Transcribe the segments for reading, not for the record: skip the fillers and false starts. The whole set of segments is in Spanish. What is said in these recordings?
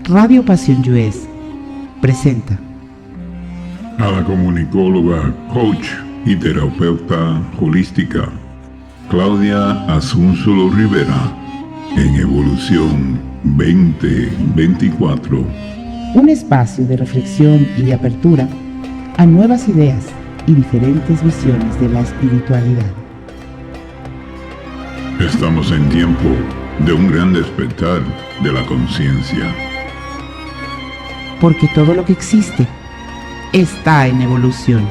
Radio Pasión US presenta a la comunicóloga, coach y terapeuta holística Claudia Asúnzolo Rivera en Evolución 2024. un espacio de reflexión y de apertura a nuevas ideas y diferentes visiones de la espiritualidad. Estamos en tiempo de un gran despertar de la conciencia. Porque todo lo que existe está en evolución.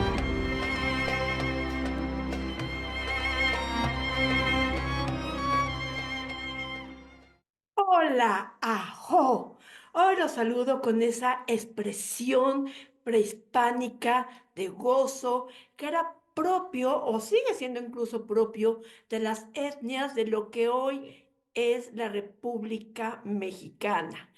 Hola, ajo. Hoy los saludo con esa expresión prehispánica de gozo que era propio o sigue siendo incluso propio de las etnias de lo que hoy es la República Mexicana.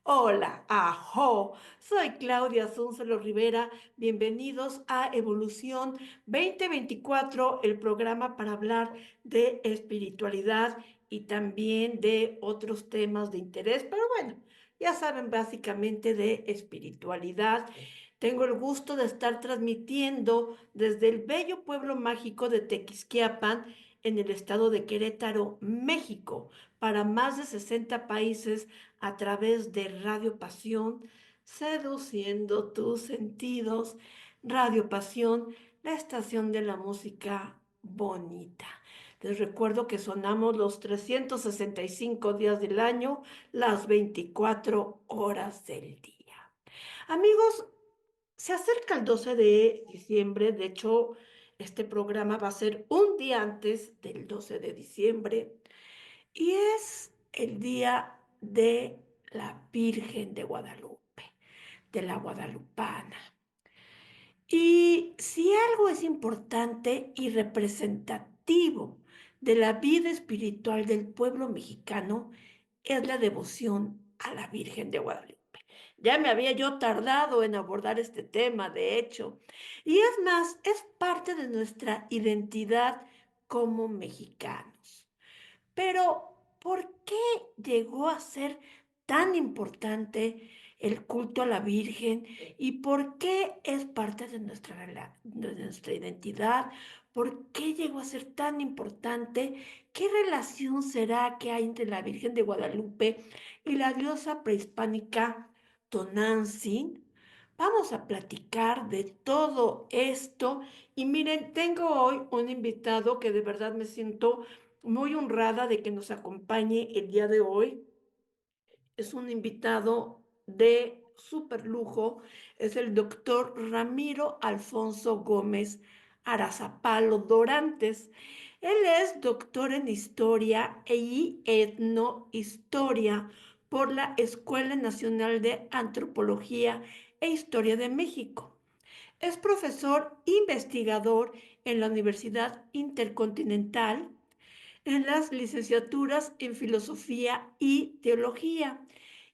Hola, ajo. Soy Claudia Asúnzolo Rivera. Bienvenidos a Evolución 2024, el programa para hablar de espiritualidad y también de otros temas de interés, pero bueno, ya saben, básicamente de espiritualidad. Tengo el gusto de estar transmitiendo desde el bello pueblo mágico de Tequisquiapan, en el estado de Querétaro, México, para más de 60 países a través de Radio Pasión, seduciendo tus sentidos. Radio Pasión, la estación de la música bonita. Les recuerdo que sonamos los 365 días del año, las 24 horas del día. Amigos, se acerca el 12 de diciembre. De hecho, este programa va a ser un día antes del 12 de diciembre y es el día de la Virgen de Guadalupe, de la Guadalupana. Y si algo es importante y representativo de la vida espiritual del pueblo mexicano, es la devoción a la Virgen de Guadalupe. Ya me había yo tardado en abordar este tema, de hecho. Y es más, es parte de nuestra identidad como mexicanos. Pero, ¿por qué llegó a ser tan importante el culto a la Virgen y por qué es parte de nuestra identidad? ¿Por qué llegó a ser tan importante? ¿Qué relación será que hay entre la Virgen de Guadalupe y la diosa prehispánica Tonantzin? Vamos a platicar de todo esto y miren, tengo hoy un invitado que de verdad me siento muy honrada de que nos acompañe el día de hoy. Es un invitado de súper lujo, es el doctor Ramiro Alfonso Gómez Arazapalo Dorantes. Él es doctor en historia y etnohistoria por la Escuela Nacional de Antropología e Historia de México. Es profesor investigador en la Universidad Intercontinental, en las licenciaturas en Filosofía y Teología,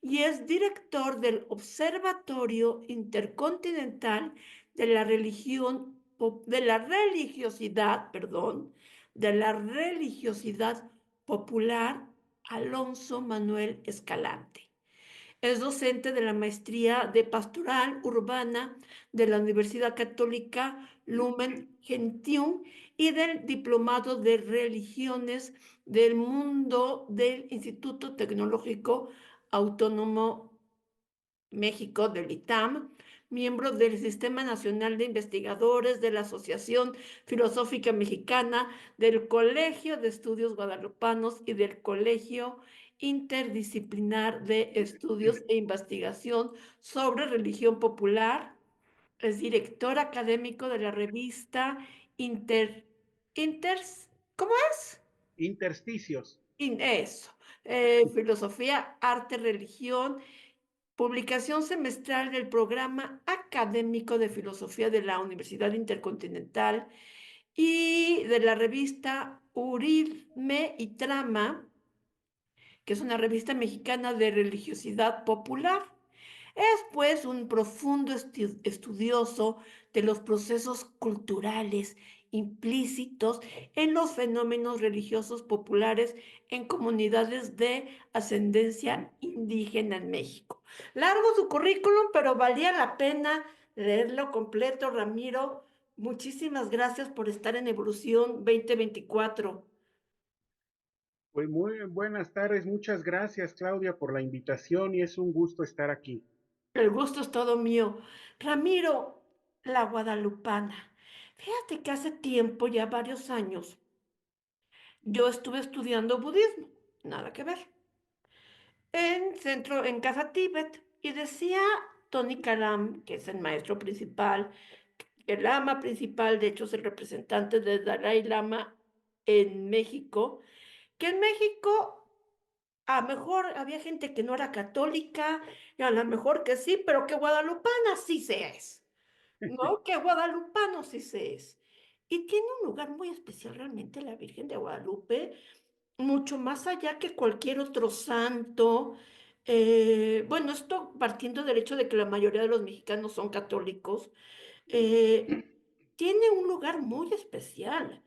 y es director del Observatorio Intercontinental de la religiosidad popular Alonso Manuel Escalante. Es docente de la maestría de Pastoral Urbana de la Universidad Católica Lumen Gentium y del Diplomado de Religiones del Mundo del Instituto Tecnológico Autónomo México, del ITAM, miembro del Sistema Nacional de Investigadores, de la Asociación Filosófica Mexicana, del Colegio de Estudios Guadalupanos y del Colegio Interdisciplinar de Estudios e Investigación sobre Religión Popular. Es director académico de la revista Inter, Inters, ¿cómo es? Intersticios. Eso, Filosofía, Arte, Religión, publicación semestral del Programa Académico de Filosofía de la Universidad Intercontinental y de la revista Uridme y Trama, que es una revista mexicana de religiosidad popular. Es pues un profundo estudioso de los procesos culturales implícitos en los fenómenos religiosos populares en comunidades de ascendencia indígena en México. Largo su currículum, pero valía la pena leerlo completo, Ramiro. Muchísimas gracias por estar en Evolución 2024. Pues muy buenas tardes, muchas gracias Claudia por la invitación y es un gusto estar aquí. El gusto es todo mío. Ramiro, la guadalupana. Fíjate que hace tiempo, ya varios años, yo estuve estudiando budismo, nada que ver, en Casa Tíbet, y decía Tony Karam, que es el maestro principal, el lama principal, de hecho es el representante del Dalai Lama en México, que en México a lo mejor había gente que no era católica, y a lo mejor que sí, pero que guadalupana sí se es, ¿no? Que guadalupano sí se es. Y tiene un lugar muy especial realmente la Virgen de Guadalupe, mucho más allá que cualquier otro santo. Bueno, esto partiendo del hecho de que la mayoría de los mexicanos son católicos, eh, tiene un lugar muy especial,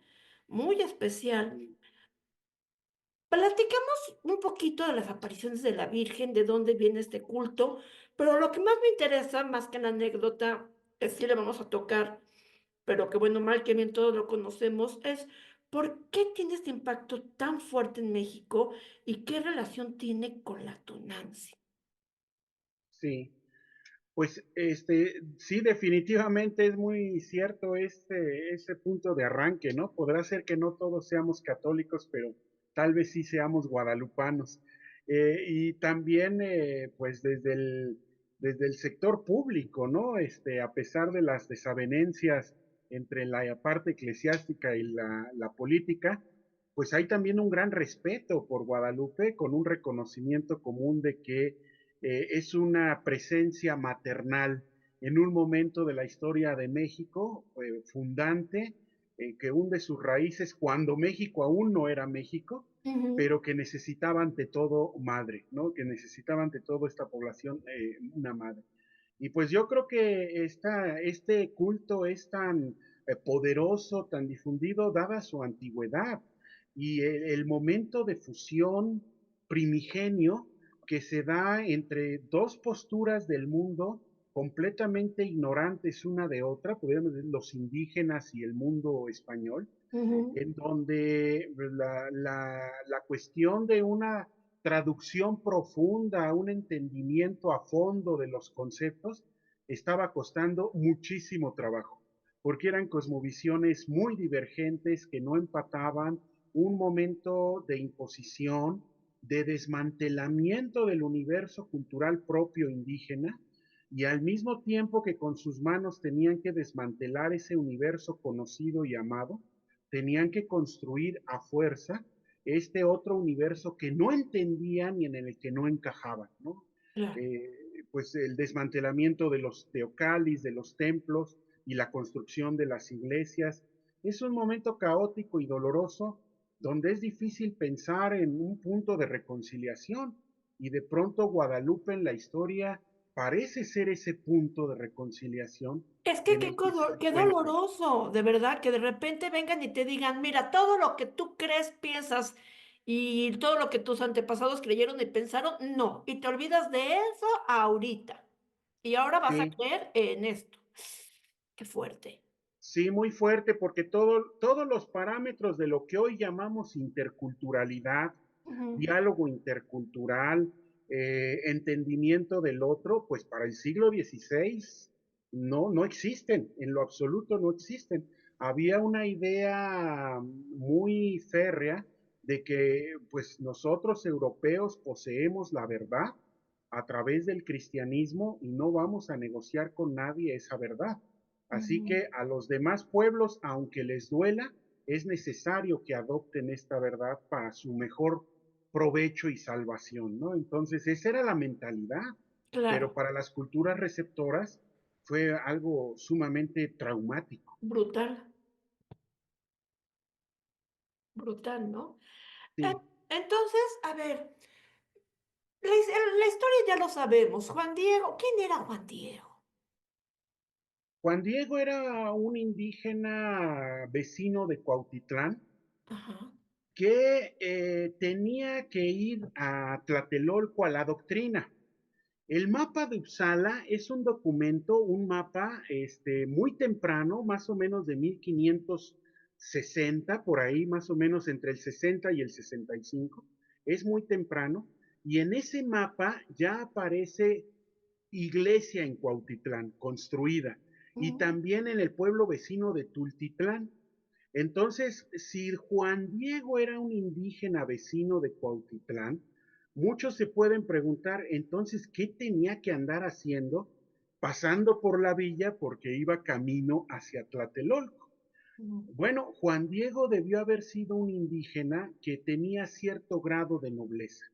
muy especial. Platicamos un poquito de las apariciones de la Virgen, de dónde viene este culto, pero lo que más me interesa, más que la anécdota, que sí le vamos a tocar, pero que bueno, mal que bien todos lo conocemos, es por qué tiene este impacto tan fuerte en México y qué relación tiene con la Tunancy. Sí, pues sí, definitivamente es muy cierto ese punto de arranque, ¿no? Podrá ser que no todos seamos católicos, pero tal vez sí seamos guadalupanos. Y también, pues desde el sector público, ¿no? A pesar de las desavenencias entre la parte eclesiástica y la política, pues hay también un gran respeto por Guadalupe, con un reconocimiento común de que es una presencia maternal en un momento de la historia de México fundante, que hunde sus raíces cuando México aún no era México, Ujú, pero que necesitaba ante todo madre, ¿no? Que necesitaba ante todo esta población una madre. Y pues yo creo que este culto es tan poderoso, tan difundido, dada su antigüedad y el momento de fusión primigenio que se da entre dos posturas del mundo completamente ignorantes una de otra, podríamos decir los indígenas y el mundo español, ujú, en donde la cuestión de una traducción profunda, un entendimiento a fondo de los conceptos, estaba costando muchísimo trabajo, porque eran cosmovisiones muy divergentes que no empataban, un momento de imposición, de desmantelamiento del universo cultural propio indígena, y al mismo tiempo que con sus manos tenían que desmantelar ese universo conocido y amado, tenían que construir a fuerza este otro universo que no entendían y en el que no encajaban, ¿no? claro. Eh, pues el desmantelamiento de los teocalis, de los templos y la construcción de las iglesias. Es un momento caótico y doloroso donde es difícil pensar en un punto de reconciliación y de pronto Guadalupe en la historia parece ser ese punto de reconciliación Es que en el que se qué encuentran. doloroso, de verdad, que de repente vengan y te digan, mira, todo lo que tú crees, piensas y todo lo que tus antepasados creyeron y pensaron, no, y te olvidas de eso ahorita. Y ahora vas a Sí, creer en esto. Qué fuerte. sí, muy fuerte, porque todos los parámetros de lo que hoy llamamos interculturalidad, Ujú, diálogo intercultural, entendimiento del otro, pues para el siglo XVI no existen, en lo absoluto no existen. Había una idea muy férrea de que pues nosotros europeos poseemos la verdad a través del cristianismo y no vamos a negociar con nadie esa verdad. Así ujú. que a los demás pueblos, aunque les duela, es necesario que adopten esta verdad para su mejor provecho y salvación, ¿no? Entonces, esa era la mentalidad, Claro, pero para las culturas receptoras fue algo sumamente traumático. brutal, brutal, ¿no? Eh, Sí, Entonces, a ver, la historia ya lo sabemos. Juan Diego, ¿quién era Juan Diego? Juan Diego era un indígena vecino de Cuautitlán Ajá. que tenía que ir a Tlatelolco a la doctrina. El mapa de Uppsala es un documento, un mapa muy temprano, más o menos de 1560, por ahí más o menos entre el 60 y el 65, es muy temprano, y en ese mapa ya aparece iglesia en Cuautitlán, construida, y Mm, también en el pueblo vecino de Tultitlán. Entonces, si Juan Diego era un indígena vecino de Cuautitlán, muchos se pueden preguntar entonces qué tenía que andar haciendo pasando por la villa porque iba camino hacia Tlatelolco. mm, Bueno, Juan Diego debió haber sido un indígena que tenía cierto grado de nobleza.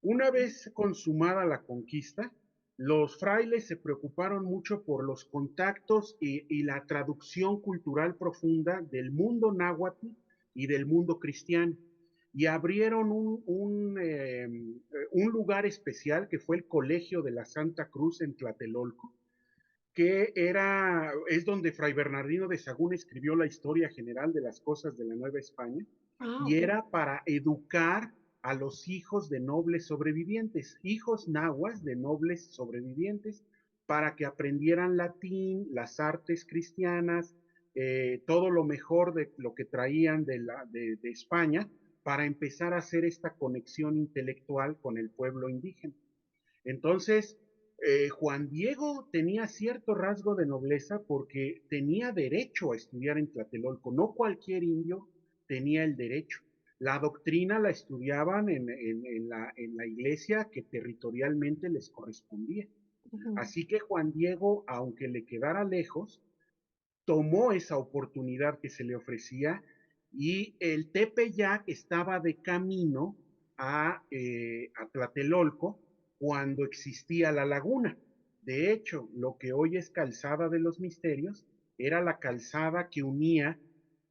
Una vez consumada la conquista, los frailes se preocuparon mucho por los contactos y la traducción cultural profunda del mundo náhuatl y del mundo cristiano. Y abrieron un lugar especial que fue el Colegio de la Santa Cruz en Tlatelolco, es donde Fray Bernardino de Sagún escribió la historia general de las cosas de la Nueva España, ah, y ok. era para educar a los hijos de nobles sobrevivientes, hijos nahuas de nobles sobrevivientes, para que aprendieran latín, las artes cristianas, todo lo mejor de lo que traían de España, para empezar a hacer esta conexión intelectual con el pueblo indígena. Entonces, Juan Diego tenía cierto rasgo de nobleza porque tenía derecho a estudiar en Tlatelolco. No cualquier indio tenía el derecho. La doctrina la estudiaban en la iglesia que territorialmente les correspondía. Ujú. Así que Juan Diego, aunque le quedara lejos, tomó esa oportunidad que se le ofrecía, y el Tepeyac estaba de camino a Tlatelolco cuando existía la laguna. De hecho, lo que hoy es Calzada de los Misterios era la calzada que unía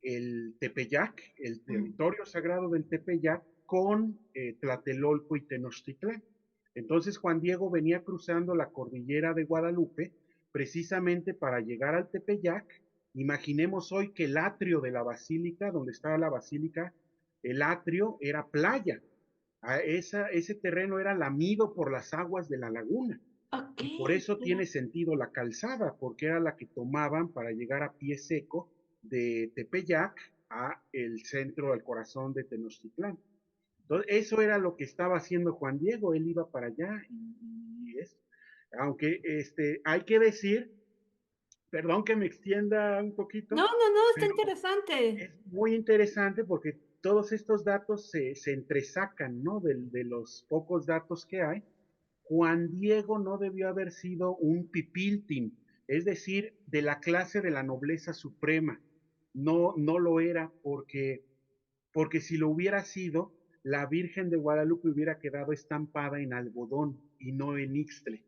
el Tepeyac, el Mm. territorio sagrado del Tepeyac, con Tlatelolco y Tenochtitlán. Entonces Juan Diego venía cruzando la cordillera de Guadalupe precisamente para llegar al Tepeyac. Imaginemos hoy que el atrio de la basílica, donde estaba la basílica, el atrio era playa. Ese terreno era lamido por las aguas de la laguna. Ok, Y por eso ya. tiene sentido la calzada, porque era la que tomaban para llegar a pie seco de Tepeyac a el centro, al corazón de Tenochtitlán. Entonces, eso era lo que estaba haciendo Juan Diego, él iba para allá y es, aunque hay que decir, perdón que me extienda un No, poquito, no, no, está pero interesante. es muy interesante porque todos estos datos se entresacan, ¿no? De los pocos datos que hay. Juan Diego no debió haber sido un pipiltin, es decir, de la clase de la nobleza suprema. No, no lo era porque si lo hubiera sido, la Virgen de Guadalupe hubiera quedado estampada en algodón y no en ixtle. Eh,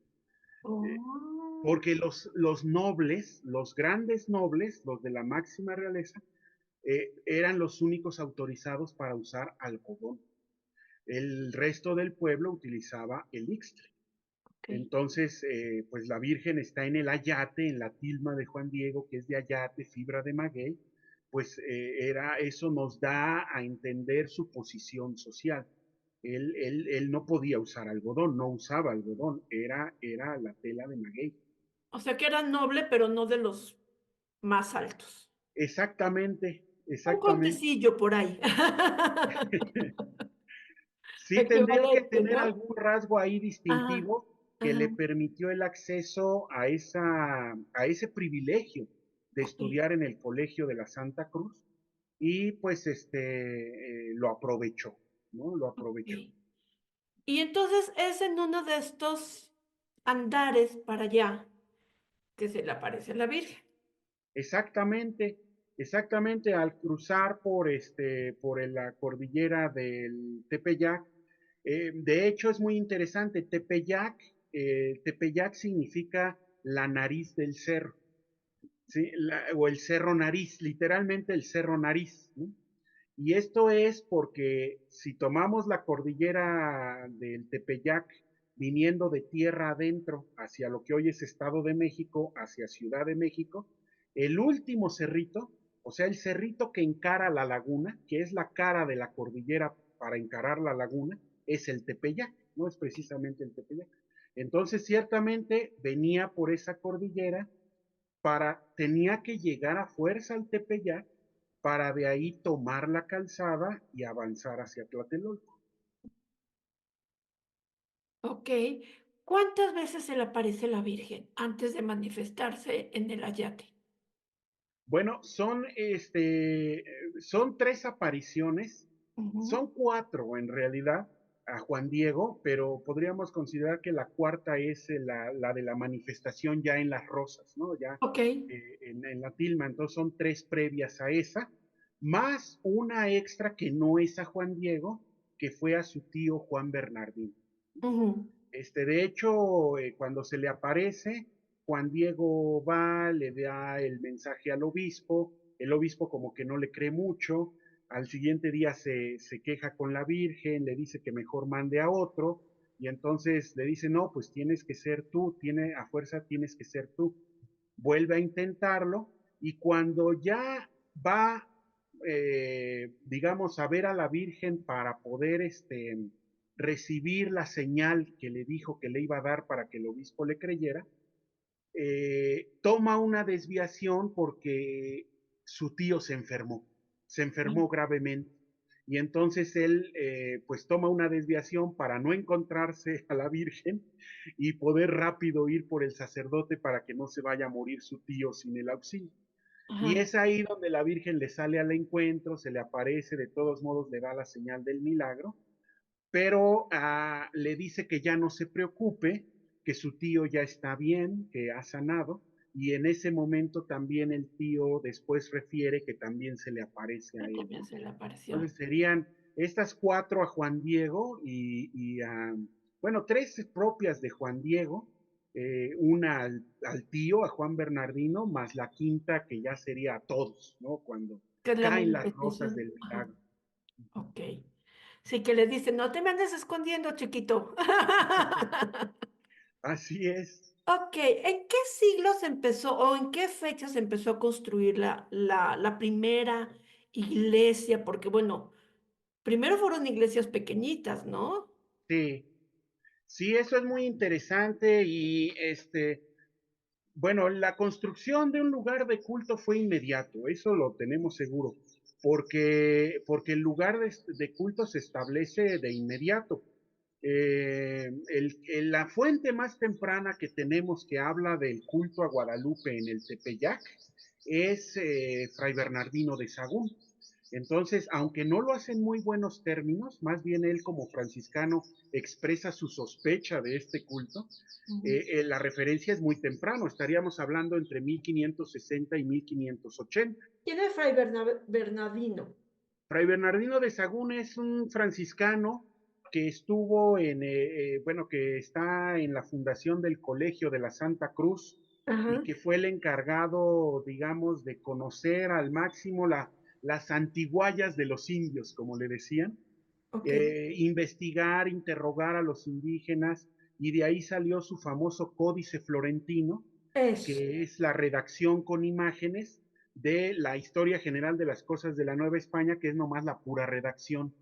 Oh, Porque los nobles, los grandes nobles, los de la máxima realeza, eran los únicos autorizados para usar algodón. El resto del pueblo utilizaba el ixtle. ok. Entonces, pues la Virgen está en el ayate, en la tilma de Juan Diego, que es de ayate, fibra de maguey, pues eso nos da a entender su posición social. Él no podía usar algodón, no usaba algodón, era la tela de maguey. O sea que era noble, pero no de los más altos. Exactamente, Un exactamente. contecillo por ahí. Sí tendría que Equivalente, tener ¿no? algún rasgo ahí Ajá, distintivo que ajá, le permitió el acceso a ese privilegio de ok, estudiar en el Colegio de la Santa Cruz, y pues lo aprovechó, ¿no? Lo aprovechó. ok. Y entonces es en uno de estos andares para allá que se le aparece la Virgen. Exactamente, exactamente al cruzar por la cordillera del Tepeyac. De hecho, es muy interesante. Tepeyac significa la nariz del cerro, ¿sí? O el cerro nariz, literalmente el cerro nariz, ¿no? Y esto es porque si tomamos la cordillera del Tepeyac viniendo de tierra adentro hacia lo que hoy es Estado de México, hacia Ciudad de México, el último cerrito, o sea, el cerrito que encara la laguna, que es la cara de la cordillera para encarar la laguna, es el Tepeyac, no es precisamente el Tepeyac. Entonces, ciertamente venía por esa cordillera, tenía que llegar a fuerza al Tepeyac para de ahí tomar la calzada y avanzar hacia Tlatelolco. Ok. ¿Cuántas veces se le aparece la Virgen antes de manifestarse en el Ayate? Bueno, son tres apariciones, Ujú. son cuatro en realidad a Juan Diego, pero podríamos considerar que la cuarta es la de la manifestación ya en las Rosas, ¿no? Ya Ok. en la tilma, entonces son tres previas a esa, más una extra que no es a Juan Diego, que fue a su tío Juan Bernardín. Ujú. De hecho, cuando se le aparece, Juan Diego va, le da el mensaje al obispo, el obispo como que no le cree mucho, al siguiente día se queja con la Virgen, le dice que mejor mande a otro, y entonces le dice, no, pues tienes que ser tú, a fuerza tienes que ser tú. Vuelve a intentarlo, y cuando ya va, digamos, a ver a la Virgen para poder, recibir la señal que le dijo que le iba a dar para que el obispo le creyera, toma una desviación porque su tío se enfermó gravemente. Y entonces él pues toma una desviación para no encontrarse a la Virgen y poder rápido ir por el sacerdote para que no se vaya a morir su tío sin el auxilio. Y Ajá. es ahí donde la Virgen le sale al encuentro, se le aparece, de todos modos le da la señal del milagro, pero le dice que ya no se preocupe, que su tío ya está bien, que ha sanado, y en ese momento también el tío después refiere que también se le aparece a él, También ¿no? se le apareció. Entonces serían estas cuatro a Juan Diego y bueno, tres propias de Juan Diego, una al tío, a Juan Bernardino, más la quinta que ya sería a todos, ¿no? Cuando Que es la caen las rosas manifestación. del Ajá. milagro. Ok. Sí, que le dicen, no te me andes escondiendo, chiquito. Así es. Ok, ¿en qué siglos empezó o en qué fechas empezó a construir la primera iglesia? Porque, bueno, primero fueron iglesias pequeñitas, ¿no? Sí, sí, eso es muy interesante bueno, la construcción de un lugar de culto fue inmediato, eso lo tenemos seguro, porque el lugar de culto se establece de inmediato. La fuente más temprana que tenemos que habla del culto a Guadalupe en el Tepeyac es Fray Bernardino de Sagún. Entonces, aunque no lo hace en muy buenos términos, más bien él como franciscano expresa su sospecha de este culto, Ujú. la referencia es muy temprano, estaríamos hablando entre 1560 y 1580. ¿Quién es Fray Bernardino? Fray Bernardino de Sagún es un franciscano que estuvo bueno, que está en la fundación del Colegio de la Santa Cruz y Ajá, que fue el encargado, digamos, de conocer al máximo las antiguallas de los indios, como le decían, ok. investigar, interrogar a los indígenas, y de ahí salió su famoso Códice Florentino, Eso. que es la redacción con imágenes de la historia general de las cosas de la Nueva España, que es nomás la pura redacción.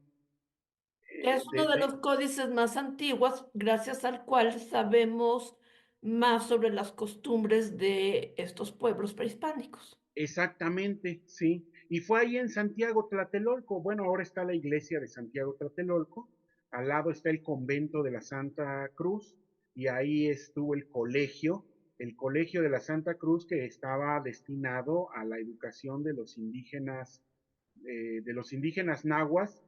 Es uno de los códices más antiguos, gracias al cual sabemos más sobre las costumbres de estos pueblos prehispánicos. Exactamente, sí. Y fue ahí en Santiago Tlatelolco. Bueno, ahora está la iglesia de Santiago Tlatelolco. Al lado está el convento de la Santa Cruz y ahí estuvo el colegio de la Santa Cruz que estaba destinado a la educación de los indígenas nahuas,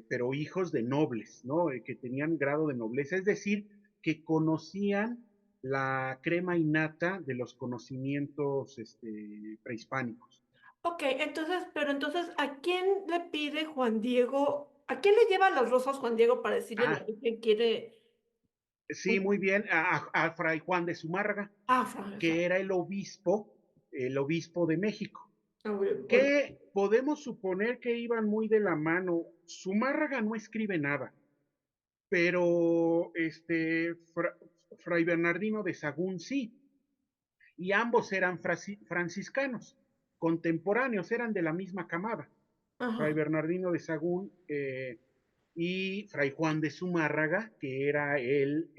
pero hijos de nobles, ¿no? Que tenían grado de nobleza, es decir, que conocían la crema innata de los conocimientos prehispánicos. Ok, entonces, pero entonces, ¿a quién le pide Juan Diego? ¿A quién le lleva las rosas Juan Diego para decirle la Ah, Virgen quiere sí, un muy bien, a Fray Juan de Zumárraga, afra? que era el obispo de México, Ok. que podemos suponer que iban muy de la mano. Zumárraga no escribe nada, pero Fray Bernardino de Sahagún sí, y ambos eran franciscanos, contemporáneos, eran de la misma camada. Fray Ajá, Bernardino de Sahagún y Fray Juan de Zumárraga, que era el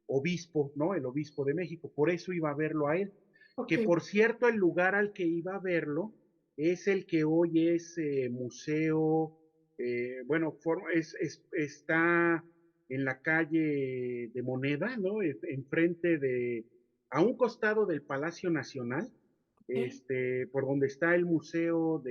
obispo, ¿no? El obispo de México. Por eso iba a verlo a él. ok, Que por cierto, el lugar al que iba a verlo es el que hoy es museo, bueno, está en la calle de Moneda, ¿no? Enfrente de, a un costado del Palacio Nacional, ok, por donde está el Museo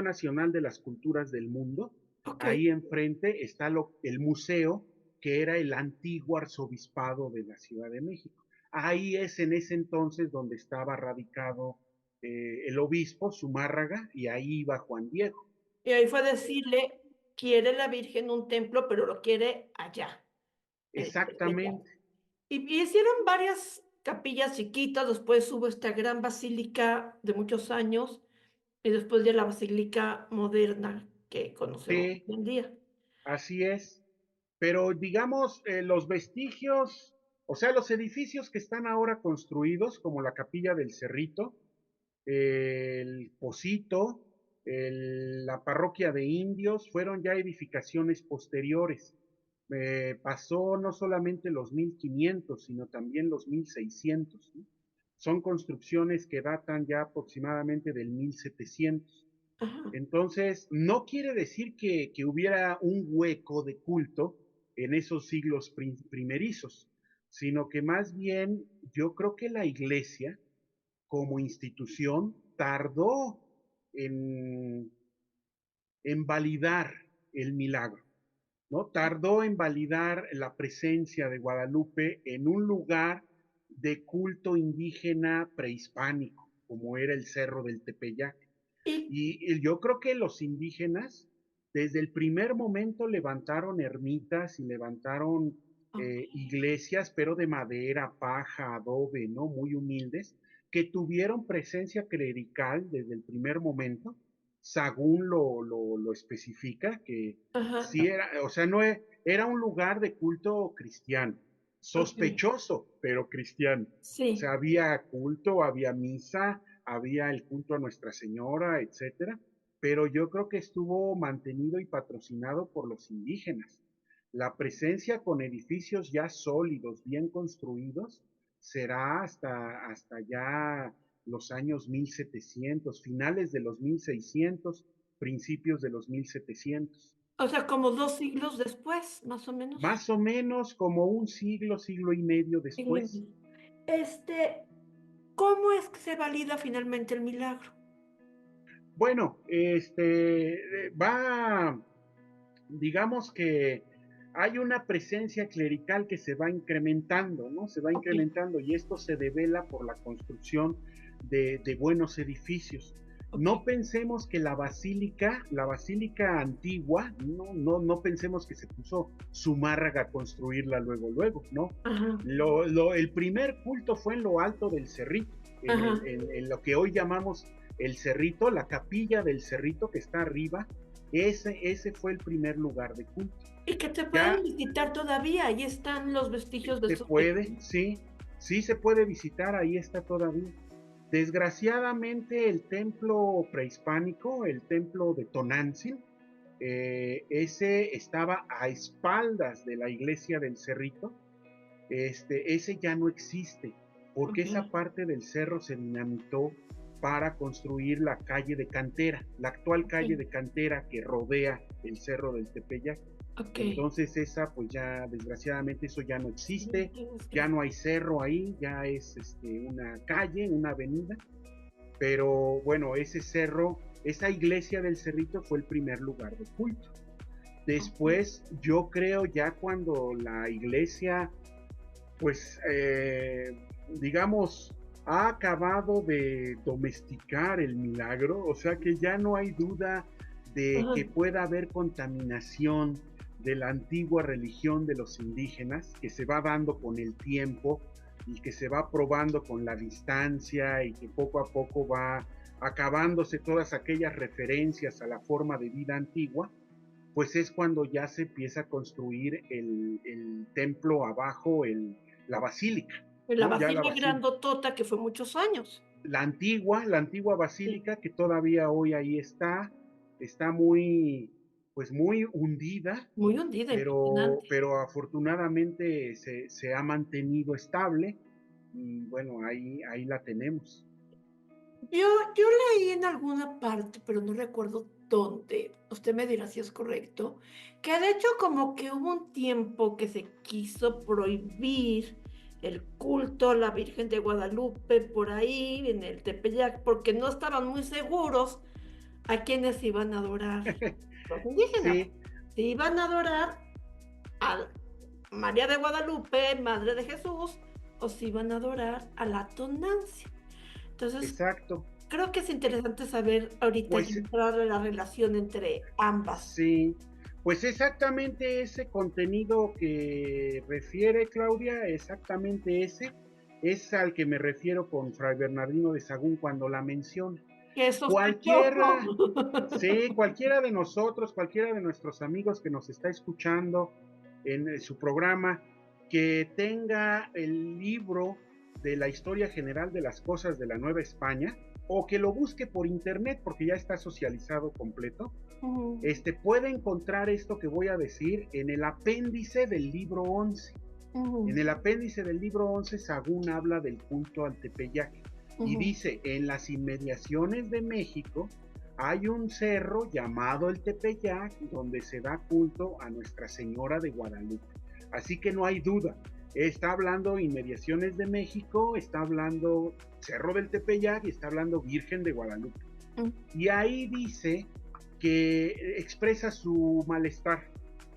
Nacional de las Culturas del Mundo. ok. Ahí enfrente está el museo que era el antiguo arzobispado de la Ciudad de México. Ahí es en ese entonces donde estaba radicado el obispo Zumárraga y ahí iba Juan Diego. Y ahí fue a decirle, quiere la Virgen un templo, pero lo quiere allá, en el Tepeyac. Exactamente. Y hicieron varias capillas chiquitas, después hubo esta gran basílica de muchos años, y después ya la basílica moderna que conocemos Sí, hoy en día. así es. Pero digamos, los vestigios, o sea, los edificios que están ahora construidos, como la Capilla del Cerrito, el Pocito, la Parroquia de Indios, fueron ya edificaciones posteriores. Pasó no solamente los 1500, sino también los 1600, ¿no? Son construcciones que datan ya aproximadamente del 1700. Ajá, Entonces, no quiere decir que hubiera un hueco de culto en esos siglos primerizos, sino que más bien yo creo que la iglesia como institución tardó en, en validar el milagro, ¿no? Tardó en validar la presencia de Guadalupe en un lugar de culto indígena prehispánico, como era el Cerro del Tepeyac. y Y yo creo que los indígenas, desde el primer momento, levantaron ermitas y levantaron okey, iglesias, pero de madera, paja, adobe, ¿no? Muy humildes, que tuvieron presencia clerical desde el primer momento. Sagún lo especifica, que ajá, sí era, o sea, no era un lugar de culto cristiano, okey, sospechoso, pero cristiano. O sea, sí, había culto, había misa, había el culto a Nuestra Señora, etcétera, pero yo creo que estuvo mantenido y patrocinado por los indígenas. La presencia con edificios ya sólidos, bien construidos, será hasta ya los años 1700, finales de los 1600, principios de los 1700. o sea, como 2 siglos después, más o menos. Más o menos como un siglo, siglo y medio Siglo y después. medio. Este, ¿cómo es que se valida finalmente el milagro? Bueno, va, digamos que hay una presencia clerical que se va incrementando, ¿no? Se va Okey, incrementando y esto se devela por la construcción de buenos edificios. okey, No pensemos que la basílica antigua, no pensemos que se puso Zumárraga a construirla luego, luego, ¿no? ajá, El primer culto fue en lo alto del Cerrito, ajá. en lo que hoy llamamos el Cerrito, la capilla del Cerrito que está arriba, ese fue el primer lugar de culto. Y que te pueden Ya visitar todavía, ahí están los vestigios de se esos puede, edificios. sí, sí se puede visitar, ahí está todavía. Desgraciadamente el templo prehispánico, el templo de Tonantzin, ese estaba a espaldas de la iglesia del Cerrito, ese ya no existe, porque esa Okey, parte del cerro se dinamitó para construir la calle de Cantera, la actual calle okey, de Cantera que rodea el cerro del Tepeyac. okey. Entonces esa, pues ya desgraciadamente eso ya no Sí, existe, qué ya no desgracia. hay cerro ahí, ya es una calle, una avenida, pero bueno, ese cerro, esa iglesia del Cerrito fue el primer lugar de culto. Okey, Después, yo creo ya cuando la iglesia pues, digamos, ha acabado de domesticar el milagro, o sea que ya no hay duda de ajá, que pueda haber contaminación de la antigua religión de los indígenas, que se va dando con el tiempo y que se va probando con la distancia y que poco a poco va acabándose todas aquellas referencias a la forma de vida antigua. pues es cuando ya se empieza a construir el templo abajo, la basílica, La ¿no? Ya la Basílica basílica. Grandotota, que fue muchos años. La antigua Sí, basílica que todavía hoy ahí está muy, pues muy hundida, muy hundida, impresionante. pero afortunadamente se ha mantenido estable y bueno, ahí la tenemos. Yo leí en alguna parte, pero no recuerdo dónde, usted me dirá si es correcto, que de hecho como que hubo un tiempo que se quiso prohibir el culto a la Virgen de Guadalupe por ahí en el Tepeyac, porque no estaban muy seguros a quienes iban a adorar los indígenas. Sí, Si iban a adorar a María de Guadalupe, Madre de Jesús, o si iban a adorar a la Tonancia. Entonces, exacto. creo que es interesante saber ahorita y Pues entrar a la relación entre ambas. sí, pues exactamente ese contenido que refiere Claudia, exactamente ese, es al que me refiero con Fray Bernardino de Sagún cuando la menciona. ¡Qué sospechoso! Cualquiera, sí, cualquiera de nosotros, cualquiera de nuestros amigos que nos está escuchando en su programa, que tenga el libro de la historia general de las cosas de la Nueva España, o que lo busque por internet porque ya está socializado completo, Ujú, puede encontrar esto que voy a decir en el apéndice del libro 11. En ujú, el apéndice del libro 11, Sagún habla del culto al Tepeyac y ujú. dice, en las inmediaciones de México hay un cerro llamado el Tepeyac donde se da culto a Nuestra Señora de Guadalupe. Así que no hay duda, está hablando inmediaciones de México, está hablando Cerro del Tepeyac y está hablando Virgen de Guadalupe. Mm, Y ahí dice que expresa su malestar.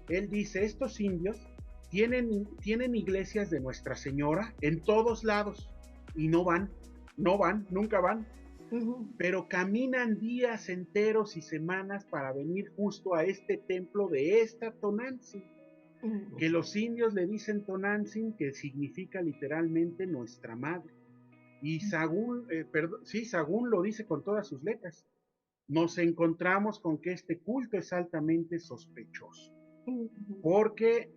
Él dice, estos indios tienen iglesias de Nuestra Señora en todos lados y no van, nunca van, ujú, pero caminan días enteros y semanas para venir justo a este templo de esta Tonantzin, ujú. que los indios le dicen Tonantzin, que significa literalmente nuestra madre. Y Sagún, sí, Sagún lo dice con todas sus letras. Nos encontramos con que este culto es altamente sospechoso, Ujú. porque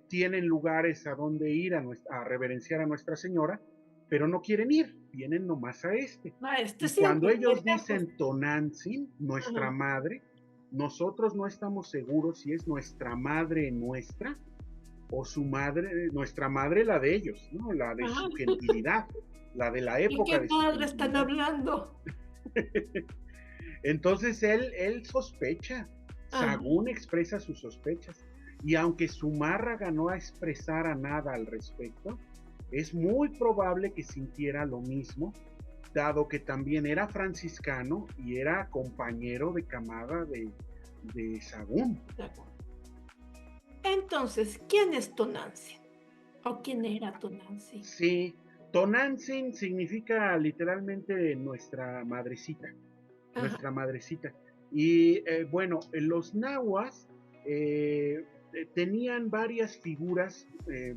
tienen lugares a donde ir a reverenciar a Nuestra Señora, pero no quieren ir, vienen nomás a este. Ah, Y cuando siempre, ellos lejos. dicen Tonantzin, nuestra Ajá, madre, nosotros no estamos seguros si es nuestra madre nuestra o su madre, nuestra madre la de ellos, ¿no? La de ajá. su gentilidad, la de la ¿De época qué de su madre están gentilidad. hablando? Entonces él sospecha, Ajá, Sagún expresa sus sospechas, y aunque Zumárraga no expresara nada al respecto, es muy probable que sintiera lo mismo, dado que también era franciscano y era compañero de camada de Sagún. de acuerdo. Entonces, ¿quién es Tonantzin? ¿O quién era Tonantzin? Sí, Tonantzin significa literalmente Ajá. nuestra madrecita. Y bueno, los nahuas tenían varias figuras,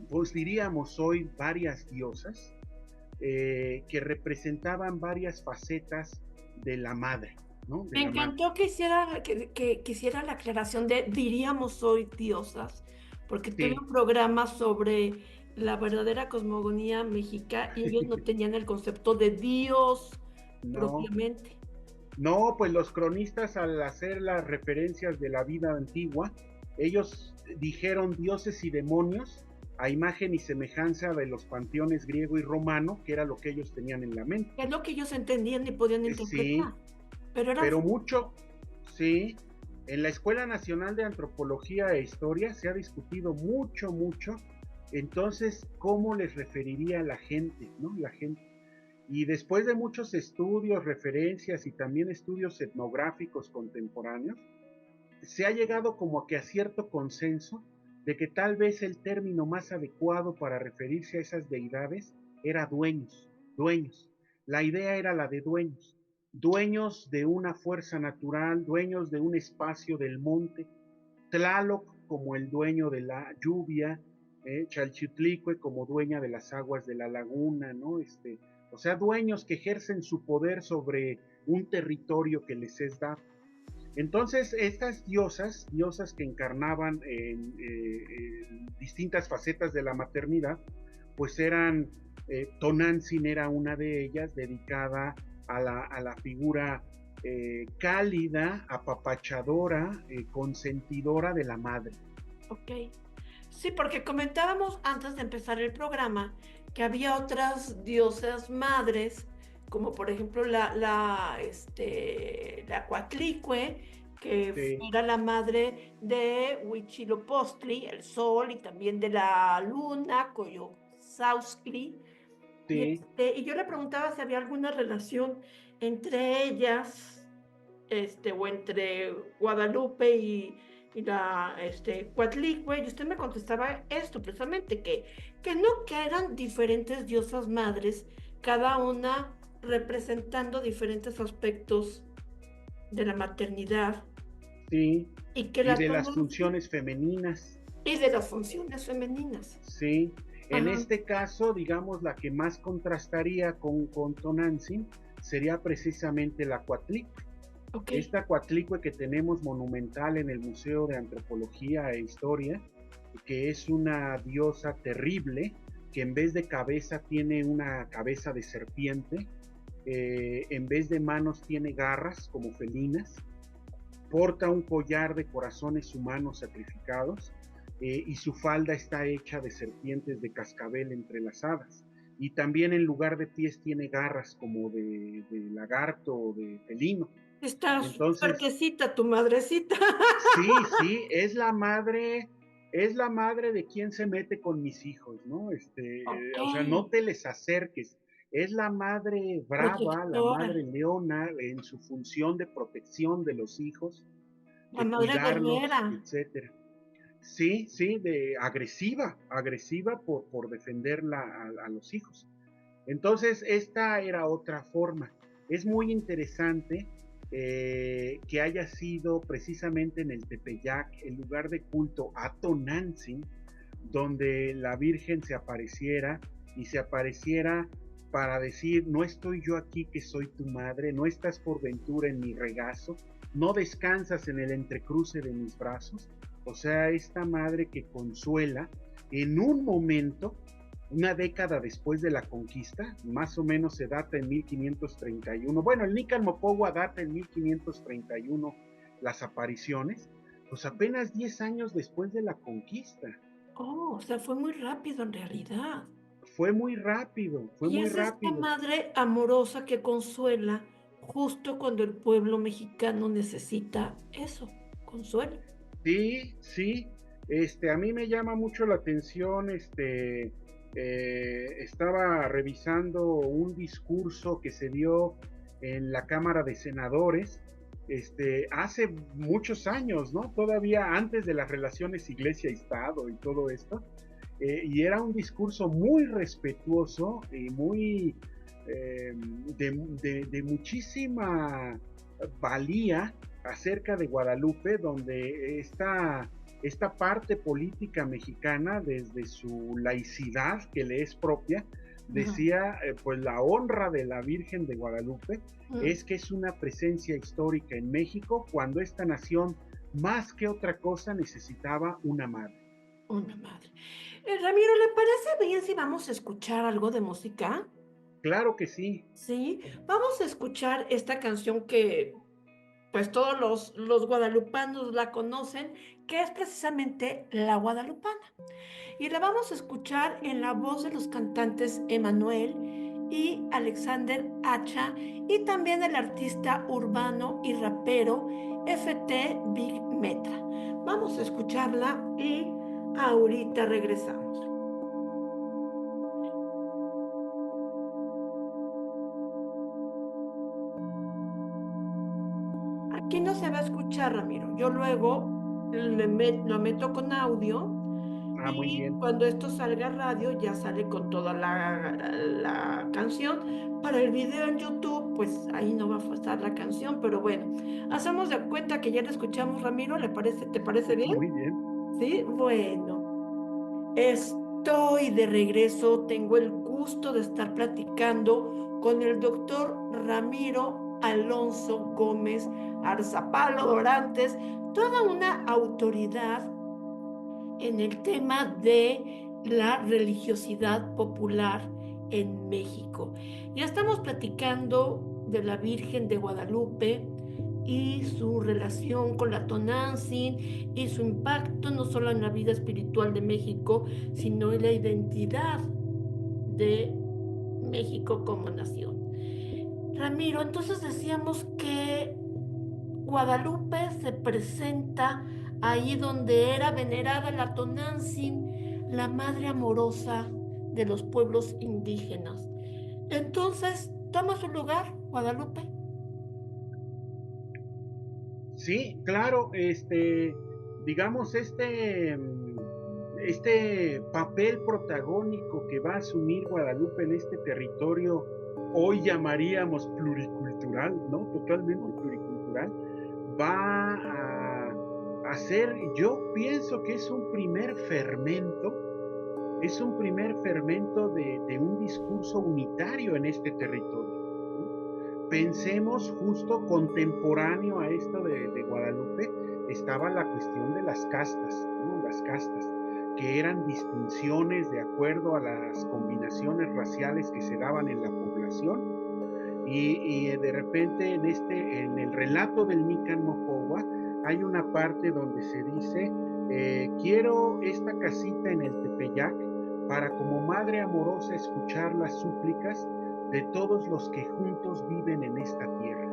pues diríamos hoy varias diosas, que representaban varias facetas de la madre, ¿no? De Me la madre. encantó que hiciera la aclaración de diríamos hoy diosas, porque tuve un Sí, programa sobre la verdadera cosmogonía mexica y ellos no tenían el concepto de Dios no, propiamente. no, pues los cronistas al hacer las referencias de la vida antigua, ellos dijeron dioses y demonios a imagen y semejanza de los panteones griego y romano, que era lo que ellos tenían en la mente. Es lo que ellos entendían y podían Sí, interpretar, pero era pero mucho, sí, en la Escuela Nacional de Antropología e Historia se ha discutido mucho, mucho, entonces, ¿cómo les referiría a la gente, ¿no? La gente. Y después de muchos estudios, referencias y también estudios etnográficos contemporáneos, se ha llegado como que a cierto consenso de que tal vez el término más adecuado para referirse a esas deidades era dueños, dueños. La idea era la de dueños, dueños de una fuerza natural, dueños de un espacio del monte, Tlaloc como el dueño de la lluvia, Chalchitlicue como dueña de las aguas de la laguna, ¿no? O sea, dueños que ejercen su poder sobre un territorio que les es dado. Entonces, estas diosas que encarnaban en distintas facetas de la maternidad, pues eran, Tonantzin era una de ellas, dedicada a la figura cálida, apapachadora, consentidora de la madre. Ok. Sí, porque comentábamos antes de empezar el programa que había otras diosas madres, como por ejemplo la Coatlicue, que Sí, era la madre de Huitzilopochtli, el sol, y también de la luna, Coyolxauhqui. sí, Y yo le preguntaba si había alguna relación entre ellas, o entre Guadalupe y la Coatlicue, y usted me contestaba esto precisamente, que no, que eran diferentes diosas madres, cada una representando diferentes aspectos de la maternidad, sí, y que y la de las Tonantzin funciones femeninas. y de las funciones femeninas. Sí, en Ajá, este caso, digamos, la que más contrastaría con Tonantzin sería precisamente la Coatlicue. ok. Esta Coatlicue que tenemos monumental en el Museo de Antropología e Historia, que es una diosa terrible, que en vez de cabeza tiene una cabeza de serpiente, en vez de manos tiene garras como felinas, porta un collar de corazones humanos sacrificados, y su falda está hecha de serpientes de cascabel entrelazadas. Y también en lugar de pies tiene garras como de lagarto o de felino. Está Entonces, fuertecita tu madrecita. sí, sí, es la madre de quien se mete con mis hijos, ¿no? Ok, O sea, no te les acerques. Es la madre brava, la protectora, madre leona en su función de protección de los hijos, la de madre cuidarlos, guerrera. etcétera. Sí, sí, de agresiva por defender a los hijos. Entonces, esta era otra forma. Es muy interesante que haya sido precisamente en el Tepeyac, el lugar de culto a Tonantzin, donde la Virgen se apareciera y se apareciera para decir, no estoy yo aquí que soy tu madre, no estás por ventura en mi regazo, no descansas en el entrecruce de mis brazos. O sea, esta madre que consuela en un momento, una década después de la conquista, más o menos se data en 1531. Bueno, el Nican Mopogua data en 1531 las apariciones, pues apenas 10 años después de la conquista. Oh, o sea, fue muy rápido en realidad. Fue muy rápido, fue Y muy es esta rápido. madre amorosa que consuela justo cuando el pueblo mexicano necesita eso, consuelo. Sí, sí, a mí me llama mucho la atención, estaba revisando un discurso que se dio en la Cámara de Senadores, hace muchos años, ¿no? Todavía antes de las relaciones Iglesia-Estado y todo esto, y era un discurso muy respetuoso y muy de muchísima valía acerca de Guadalupe, donde esta parte política mexicana, desde su laicidad que le es propia, Ajá. decía, pues la honra de la Virgen de Guadalupe Mm, es que es una presencia histórica en México cuando esta nación, más que otra cosa, necesitaba una madre. una madre. Ramiro, ¿le parece bien si vamos a escuchar algo de música? Claro que sí. Sí, vamos a escuchar esta canción que pues todos los guadalupanos la conocen, que es precisamente La Guadalupana. Y la vamos a escuchar en la voz de los cantantes Emanuel y Alexander Hacha, y también el artista urbano y rapero FT Big Metra. Vamos a escucharla y ahorita regresamos. Aquí no se va a escuchar, Ramiro. Yo luego lo meto con audio. Ah, muy Y bien. cuando esto salga a radio, ya sale con toda la canción. Para el video en YouTube, pues ahí no va a estar la canción, pero bueno, hacemos de cuenta que ya la escuchamos, Ramiro. ¿Te parece bien? Muy bien. Sí, bueno. Estoy de regreso. Tengo el gusto de estar platicando con el doctor Ramiro Alonso Gómez Arzapalo Dorantes, toda una autoridad en el tema de la religiosidad popular en México. Ya estamos platicando de la Virgen de Guadalupe y su relación con la Tonantzin y su impacto no solo en la vida espiritual de México, sino en la identidad de México como nación. Ramiro, entonces decíamos que Guadalupe se presenta ahí donde era venerada la Tonantzin, la madre amorosa de los pueblos indígenas. Entonces, toma su lugar, Guadalupe. Sí, claro, digamos, este papel protagónico que va a asumir Guadalupe en este territorio, hoy llamaríamos pluricultural, ¿no? Totalmente pluricultural, va a ser, yo pienso que es un primer fermento de un discurso unitario en este territorio. ¿No? Pensemos justo contemporáneo a esto de Guadalupe, estaba la cuestión de las castas, ¿no? Las castas, que eran distinciones de acuerdo a las combinaciones raciales que se daban en la población. Y de repente en el relato del Nican Mocowa hay una parte donde se dice, quiero esta casita en el Tepeyac para como madre amorosa escuchar las súplicas de todos los que juntos viven en esta tierra.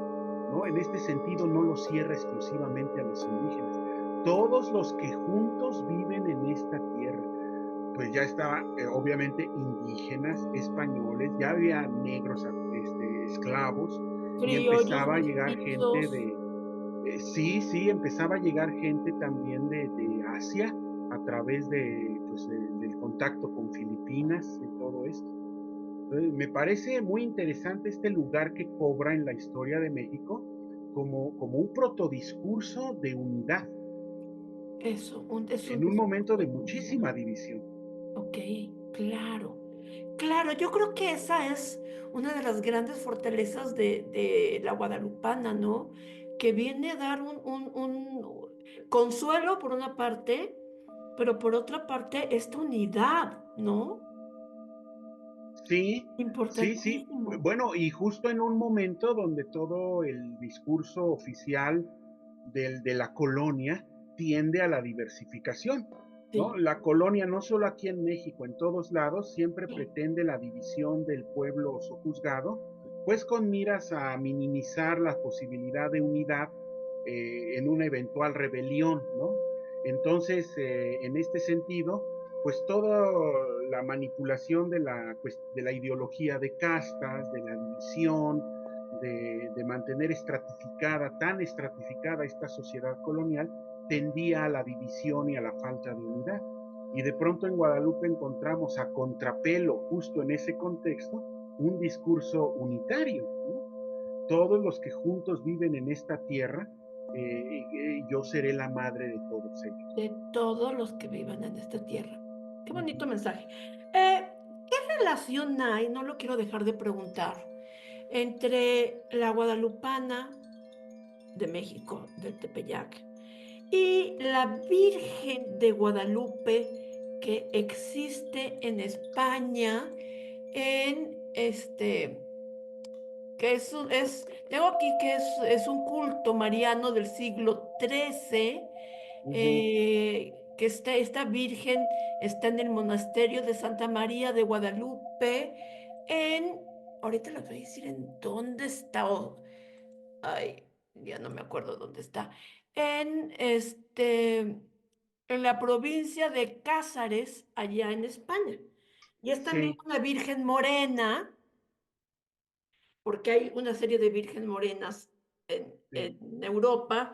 ¿No? En este sentido no lo cierra exclusivamente a los indígenas, todos los que juntos viven en esta tierra. Pues ya estaba, obviamente, indígenas, españoles, ya había negros, esclavos, y Criollos, empezaba a llegar gente mestizos. sí, sí, empezaba a llegar gente también de Asia a través pues, del contacto con Filipinas y todo esto. Entonces, me parece muy interesante este lugar que cobra en la historia de México como un protodiscurso de unidad Es un en un momento discurso de de unidad. muchísima división. Ok, claro. Claro, yo creo que esa es una de las grandes fortalezas de la guadalupana, ¿no? Que viene a dar un consuelo por una parte, pero por otra parte esta unidad, ¿no? Sí, sí, sí. Importantísimo. Bueno, y justo en un momento donde todo el discurso oficial de la colonia tiende a la diversificación, ¿no? Sí, La colonia, no solo aquí en México, en todos lados, siempre sí, pretende la división del pueblo sojuzgado, pues con miras a minimizar la posibilidad de unidad en una eventual rebelión, ¿no? Entonces, en este sentido, pues toda la manipulación de la ideología de castas, de la división, de mantener tan estratificada esta sociedad colonial, tendía a la división y a la falta de unidad. Y de pronto en Guadalupe encontramos a contrapelo, justo en ese contexto, un discurso unitario. ¿No? Todos los que juntos viven en esta tierra, yo seré la madre de todos ellos. de todos los que vivan en esta tierra. Qué Uh bonito -huh. mensaje. ¿Qué relación hay? No lo quiero dejar de preguntar entre la guadalupana de México, del Tepeyac, y la Virgen de Guadalupe que existe en España, en que tengo aquí que es un culto mariano del siglo XIII, Uh -huh. que esta Virgen está en el monasterio de Santa María de Guadalupe, ahorita les voy a decir en dónde está, ay, ya no me acuerdo dónde está, en en la provincia de Cáceres, allá en España. Y es también Sí, una virgen morena, porque hay una serie de virgen morenas sí, en Europa.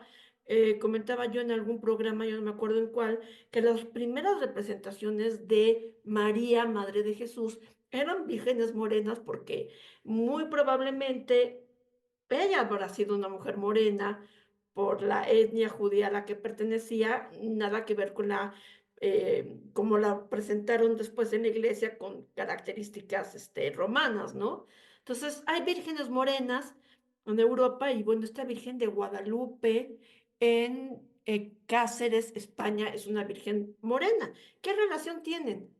Comentaba yo en algún programa, yo no me acuerdo en cuál, que las primeras representaciones de María, Madre de Jesús, eran vírgenes morenas porque muy probablemente ella habrá sido una mujer morena por la etnia judía a la que pertenecía, nada que ver con como la presentaron después en la iglesia con características romanas, ¿no? Entonces, hay vírgenes morenas, en Europa, y bueno, esta Virgen de Guadalupe en Cáceres, España, es una virgen morena. ¿Qué relación tienen?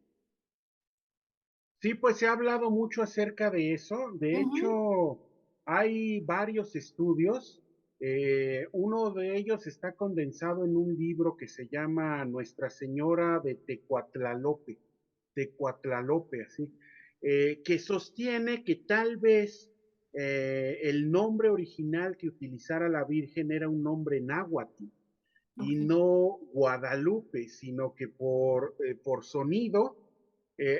Sí, pues se ha hablado mucho acerca de eso. De Ujú, hecho, hay varios estudios. Uno de ellos está condensado en un libro que se llama Nuestra Señora de Tecuatlalope, así, que sostiene que tal vez el nombre original que utilizara la Virgen era un nombre náhuatl y ok, no Guadalupe, sino que por sonido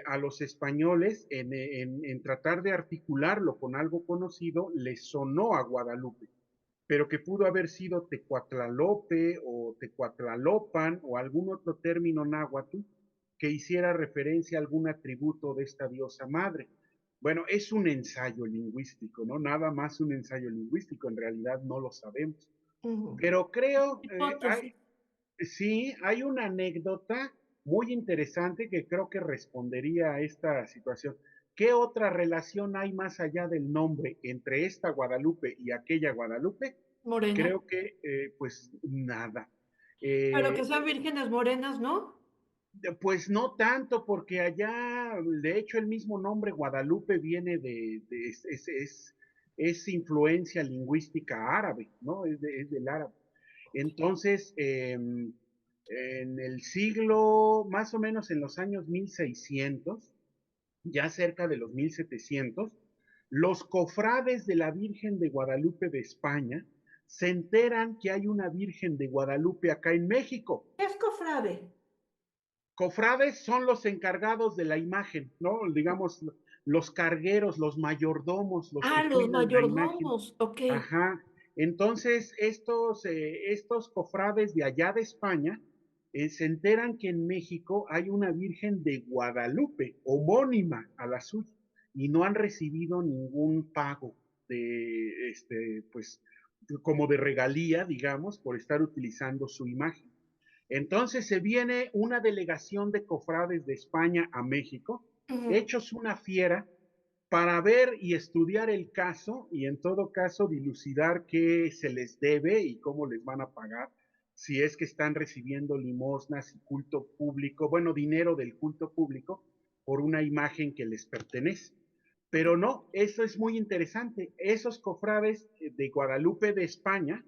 a los españoles en tratar de articularlo con algo conocido les sonó a Guadalupe, pero que pudo haber sido Tecuatlalope o Tecuatlalopan o algún otro término náhuatl que hiciera referencia a algún atributo de esta diosa madre. Bueno, es un ensayo lingüístico, ¿no? Nada más un ensayo lingüístico, en realidad no lo sabemos. ujú. Pero creo, Hipótesis. sí, hay una anécdota muy interesante que creo que respondería a esta situación. ¿Qué otra relación hay más allá del nombre entre esta Guadalupe y aquella Guadalupe? Morena. Creo que, pues, nada. Pero que Eh, sean vírgenes morenas, ¿no? pues no tanto, porque allá, de hecho, el mismo nombre Guadalupe viene es influencia lingüística árabe, ¿no? Es del árabe. Entonces, en el siglo, más o menos en los años 1600, ya cerca de los 1700, los cofrades de la Virgen de Guadalupe de España se enteran que hay una Virgen de Guadalupe acá en México. ¿Qué es cofrade? Cofrades son los encargados de la imagen, ¿no? Digamos, los cargueros, los mayordomos, los Ah, que los cuidan la imagen. mayordomos, ok. Ajá. Entonces, estos cofrades de allá de España se enteran que en México hay una Virgen de Guadalupe, homónima a la suya, y no han recibido ningún pago de, pues, como de regalía, digamos, por estar utilizando su imagen. Entonces se viene una delegación de cofrades de España a México, Ujú. hechos una fiera, para ver y estudiar el caso y en todo caso dilucidar qué se les debe y cómo les van a pagar, si es que están recibiendo limosnas y culto público, bueno, dinero del culto público por una imagen que les pertenece. Pero no, eso es muy interesante. Esos cofrades de Guadalupe de España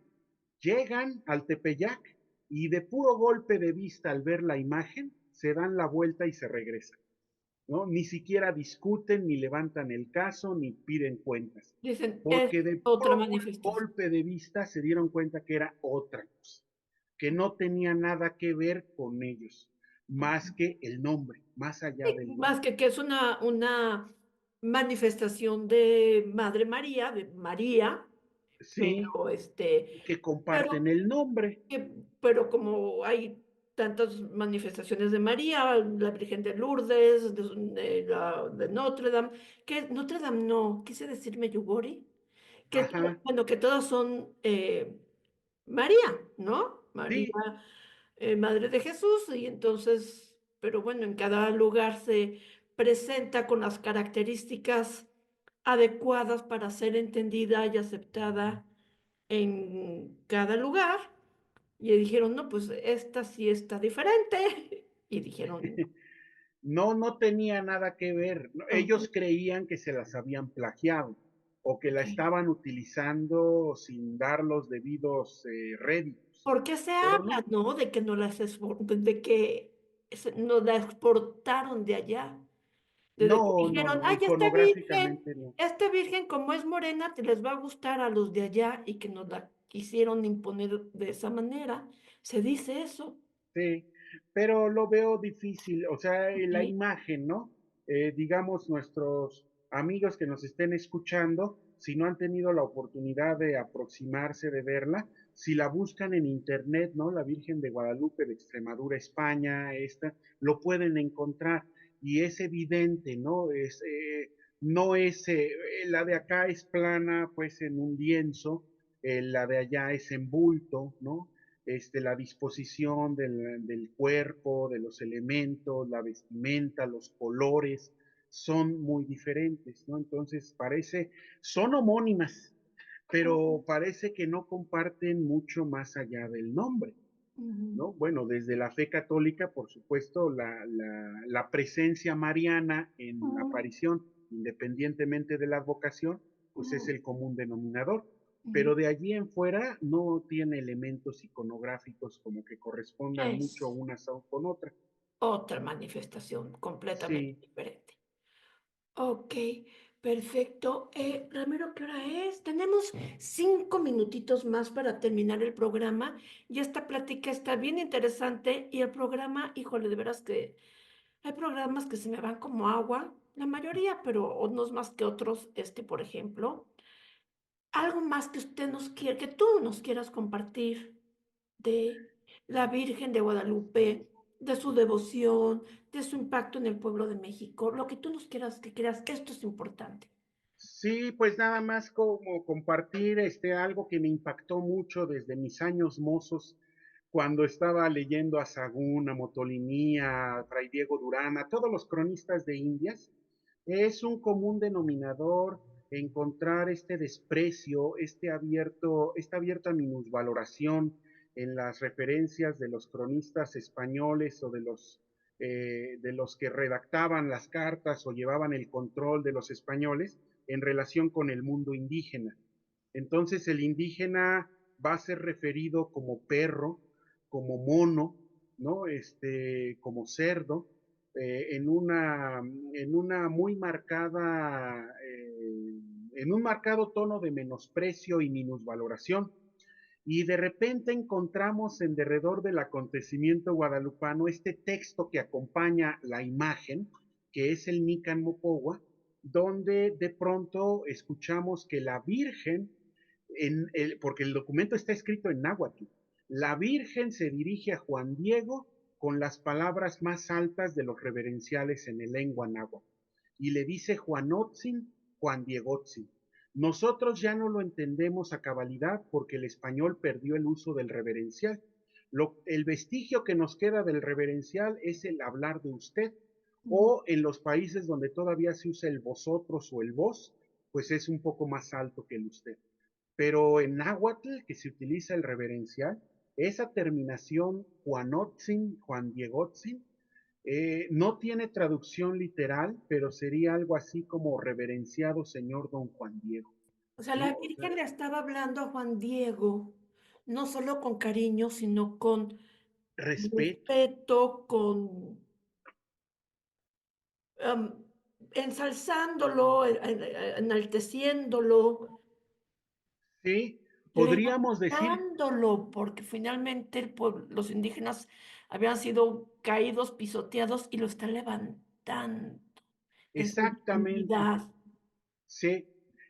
llegan al Tepeyac y de puro golpe de vista al ver la imagen, se dan la vuelta y se regresan. ¿No? Ni siquiera discuten, ni levantan el caso, ni piden cuentas. Dicen, es Porque de otra puro manifestación. golpe de vista se dieron cuenta que era otra cosa, que no tenía nada que ver con ellos, más que el nombre, más allá Sí, del más nombre. que es una manifestación de Madre María, de María, Sí, pero, que comparten pero el nombre. que pero como hay tantas manifestaciones de María, la Virgen de Lourdes, de Notre Dame, que Notre Dame no, quise decir Medjugorje, que Ajá, bueno, que todas son, María, ¿no? María, sí, Madre de Jesús, y entonces, pero bueno, en cada lugar se presenta con las características adecuadas para ser entendida y aceptada en cada lugar. Y dijeron, no, pues esta sí está diferente. Y dijeron, no, no tenía nada que ver. ok, Ellos creían que se las habían plagiado o que la ok. estaban utilizando sin dar los debidos réditos, ¿Por qué se pero habla, no, no? De que no de que nos la exportaron de allá. De que no, no, dijeron, no, ay, iconográficamente no. esta virgen como es morena, te les va a gustar a los de allá y que nos la quisieron imponer de esa manera. Se dice eso. Sí, pero lo veo difícil, o sea, la Ok. imagen, ¿no? Digamos, nuestros amigos que nos estén escuchando, si no han tenido la oportunidad de aproximarse, de verla, si la buscan en internet, ¿no? La Virgen de Guadalupe de Extremadura, España, esta, lo pueden encontrar y es evidente, ¿no? No es, la de acá es plana, pues en un lienzo, la de allá es en bulto, ¿no? La disposición del cuerpo, de los elementos, la vestimenta, los colores, son muy diferentes, ¿no? Entonces son homónimas, pero parece que no comparten mucho más allá del nombre, Ujú, ¿no? Bueno, desde la fe católica, por supuesto, la presencia mariana en ujú, aparición, independientemente de la vocación, pues es ujú, el común denominador. ujú. Pero de allí en fuera no tiene elementos iconográficos como que correspondan mucho Es unas con otras. otra manifestación completamente Sí, diferente. Ok, perfecto. Ramiro, ¿qué hora es? Tenemos 5 minutitos más para terminar el programa y esta plática está bien interesante y el programa, híjole, de veras que hay programas que se me van como agua, la mayoría, pero unos más que otros, por ejemplo. Algo más que usted nos quiere, que tú nos quieras compartir de la Virgen de Guadalupe, de su devoción, de su impacto en el pueblo de México, lo que tú nos quieras, que creas que esto es importante. sí, pues nada más como compartir algo que me impactó mucho desde mis años mozos, cuando estaba leyendo a Sagún, a Motolinía, a Fray Diego Durán, a todos los cronistas de Indias. Es un común denominador encontrar este desprecio, esta abierta minusvaloración en las referencias de los cronistas españoles o de los que redactaban las cartas o llevaban el control de los españoles en relación con el mundo indígena. Entonces el indígena va a ser referido como perro, como mono, ¿no? Como cerdo, en una muy marcada, en un marcado tono de menosprecio y minusvaloración. Y de repente encontramos en derredor del acontecimiento guadalupano este texto que acompaña la imagen, que es el Nican Mopowa, donde de pronto escuchamos que la Virgen, porque el documento está escrito en náhuatl, la Virgen se dirige a Juan Diego con las palabras más altas de los reverenciales en el lengua náhuatl y le dice Juanotzin, Juan Diegotzin. Nosotros ya no lo entendemos a cabalidad porque el español perdió el uso del reverencial. El vestigio que nos queda del reverencial es el hablar de usted, Mm. o en los países donde todavía se usa el vosotros o el vos, pues es un poco más alto que el usted. Pero en náhuatl, que se utiliza el reverencial, esa terminación Juanotzin, Juan Diegotzin, no tiene traducción literal, pero sería algo así como reverenciado señor don Juan Diego, O sea, ¿no? la O sea, Virgen le estaba hablando a Juan Diego, no solo con cariño, sino con respeto, respeto, con em, ensalzándolo, enalteciéndolo, ¿sí? Podríamos decir levantándolo, porque finalmente los indígenas habían sido caídos, pisoteados, y lo está levantando en su exactamente, dignidad. sí,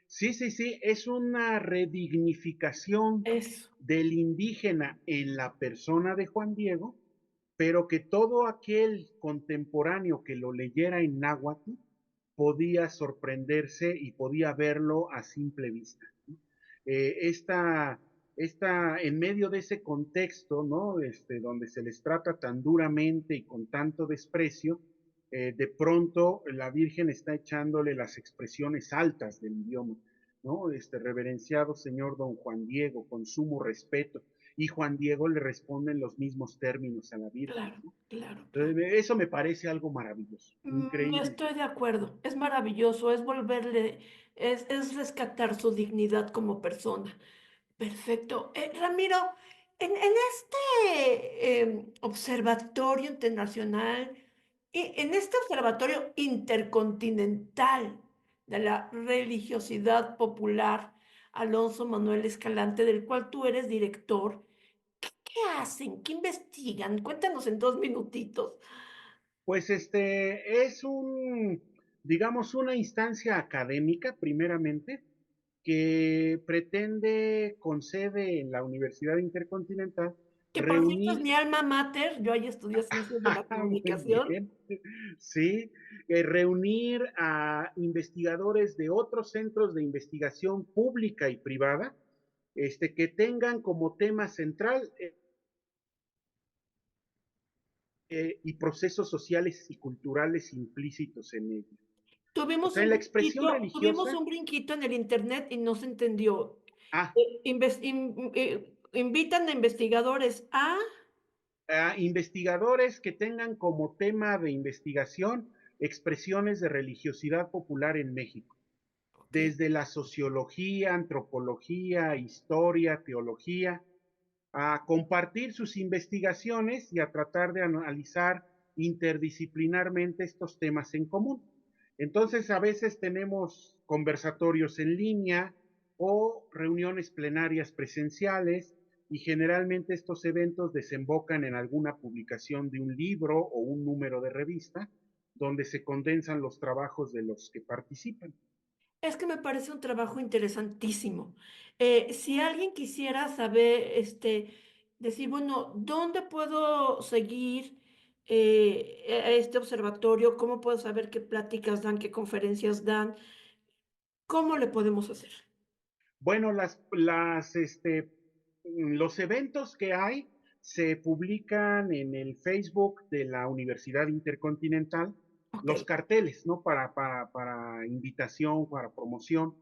sí, es una redignificación Eso. del indígena en la persona de Juan Diego, pero que todo aquel contemporáneo que lo leyera en náhuatl podía sorprenderse y podía verlo a simple vista. Esta, en medio de ese contexto, ¿no? Donde se les trata tan duramente y con tanto desprecio, de pronto la Virgen está echándole las expresiones altas del idioma, ¿no? Reverenciado señor don Juan Diego, con sumo respeto, y Juan Diego le responde en los mismos términos a la Virgen, Claro, ¿no? claro, claro. Eso me parece algo maravilloso, increíble. Estoy de acuerdo. Es maravilloso, es volverle, es rescatar su dignidad como persona. Perfecto. Ramiro, en este observatorio internacional, en este observatorio intercontinental de la religiosidad popular, Alonso Manuel Escalante, del cual tú eres director, ¿qué hacen? ¿Qué investigan? Cuéntanos en 2 minutitos. Pues es digamos, una instancia académica, primeramente, que pretende, con sede en la Universidad Intercontinental, Que por cierto es reunir, mi alma mater, yo ahí estudié ciencias de la muy comunicación. bien, sí, reunir a investigadores de otros centros de investigación pública y privada, que tengan como tema central y procesos sociales y culturales implícitos en ello. O sea, en la expresión Tuvimos religiosa, un brinquito en el internet y no se entendió. Ah, Invitan a investigadores a investigadores que tengan como tema de investigación expresiones de religiosidad popular en México, ok, desde la sociología, antropología, historia, teología, a compartir sus investigaciones y a tratar de analizar interdisciplinarmente estos temas en común. Entonces, a veces tenemos conversatorios en línea o reuniones plenarias presenciales y generalmente estos eventos desembocan en alguna publicación de un libro o un número de revista donde se condensan los trabajos de los que participan. es que me parece un trabajo interesantísimo. Si alguien quisiera saber, decir, bueno, ¿dónde puedo seguir a este observatorio? ¿Cómo puedo saber qué pláticas dan, qué conferencias dan? ¿Cómo le podemos hacer? Bueno, los eventos que hay se publican en el Facebook de la Universidad Intercontinental, Ok, los carteles, ¿no? Para invitación, para promoción,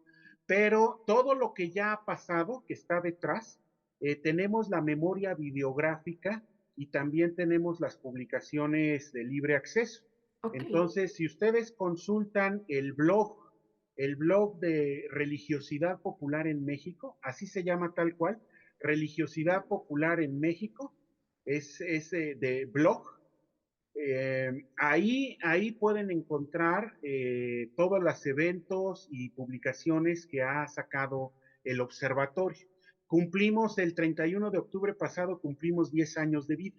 pero todo lo que ya ha pasado, que está detrás, tenemos la memoria videográfica y también tenemos las publicaciones de libre acceso. ok. Entonces, si ustedes consultan el blog de Religiosidad Popular en México, así se llama tal cual, Religiosidad Popular en México, es de blog. Ahí pueden encontrar todos los eventos y publicaciones que ha sacado el observatorio. Cumplimos el 31 de octubre pasado, cumplimos 10 años de vida.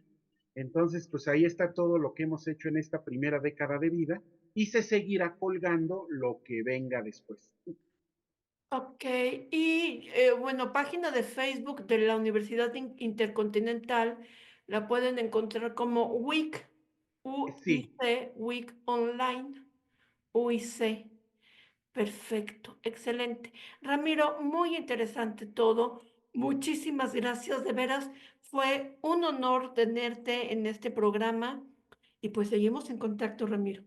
Entonces, pues ahí está todo lo que hemos hecho en esta primera década de vida y se seguirá colgando lo que venga después. Ok, y bueno, página de Facebook de la Universidad Intercontinental la pueden encontrar como WIC, Sí, UIC, WIC Online, UIC. Perfecto, excelente. Ramiro, muy interesante todo. Muchísimas gracias, de veras. Fue un honor tenerte en este programa y pues seguimos en contacto, Ramiro.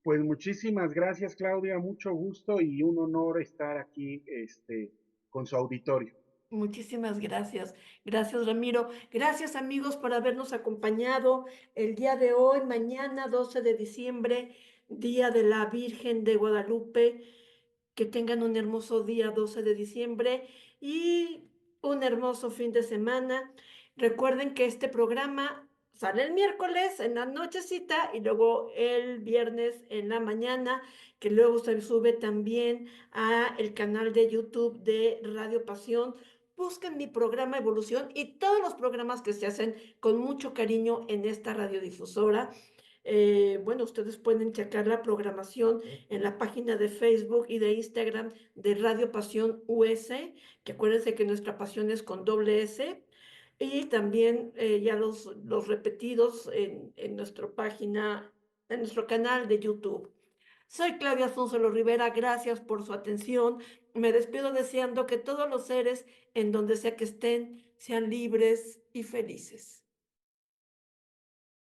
pues muchísimas gracias, Claudia, mucho gusto y un honor estar aquí, con su auditorio. Muchísimas gracias. Gracias, Ramiro. Gracias, amigos, por habernos acompañado el día de hoy, mañana, 12 de diciembre, Día de la Virgen de Guadalupe. Que tengan un hermoso día 12 de diciembre y un hermoso fin de semana. Recuerden que este programa sale el miércoles en la nochecita y luego el viernes en la mañana, que luego se sube también a el canal de YouTube de Radio Pasión. Busquen mi programa Evolución y todos los programas que se hacen con mucho cariño en esta radiodifusora. Bueno, ustedes pueden checar la programación en la página de Facebook y de Instagram de Radio Pasión US, que acuérdense que nuestra pasión es con doble S, y también ya los repetidos en nuestra página, en nuestro canal de YouTube. Soy Claudia Sonzolo Rivera, gracias por su atención. Me despido deseando que todos los seres, en donde sea que estén, sean libres y felices.